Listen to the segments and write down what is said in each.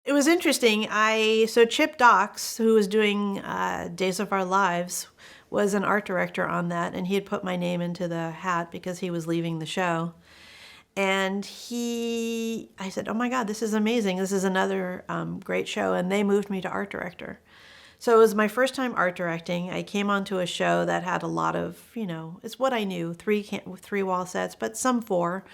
It was interesting. So Chip Docks, who was doing Days of Our Lives, was an art director on that, and he had put my name into the hat because he was leaving the show. And I said, "Oh my God, this is amazing! This is another great show." And they moved me to art director. So it was my first time art directing. I came onto a show that had a lot of, it's what I knew, three wall sets, but some four.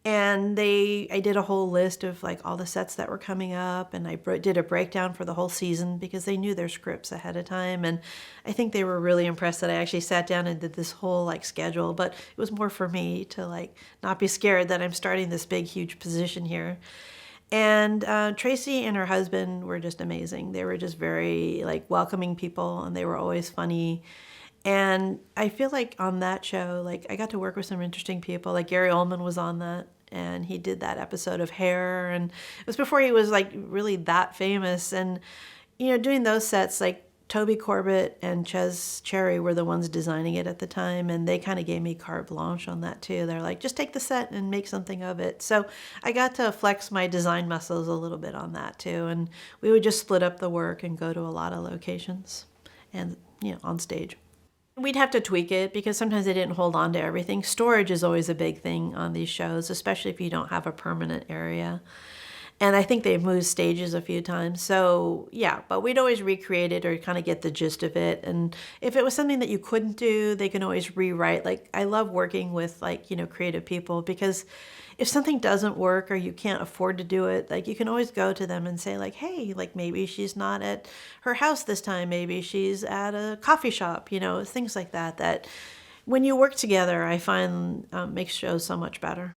And I did a whole list of like all the sets that were coming up, and I did a breakdown for the whole season because they knew their scripts ahead of time. And I think they were really impressed that I actually sat down and did this whole like schedule, but it was more for me to like not be scared that I'm starting this big, huge position here. And Tracy and her husband were just amazing. They were just very like welcoming people, and they were always funny. And I feel like on that show, like I got to work with some interesting people. Like Gary Oldman was on that, and he did that episode of Hair, and it was before he was like really that famous. And doing those sets, like Toby Corbett and Ches Cherry were the ones designing it at the time, and they kind of gave me carte blanche on that too. They're like, just take the set and make something of it. So I got to flex my design muscles a little bit on that too, and we would just split up the work and go to a lot of locations and on stage. We'd have to tweak it because sometimes they didn't hold on to everything. Storage is always a big thing on these shows, especially if you don't have a permanent area. And I think they've moved stages a few times. So yeah, but we'd always recreate it or kind of get the gist of it. And if it was something that you couldn't do, they can always rewrite. Like I love working with like, creative people, because if something doesn't work or you can't afford to do it, like you can always go to them and say like, hey, like maybe she's not at her house this time. Maybe she's at a coffee shop, things like that, that when you work together, I find makes shows so much better.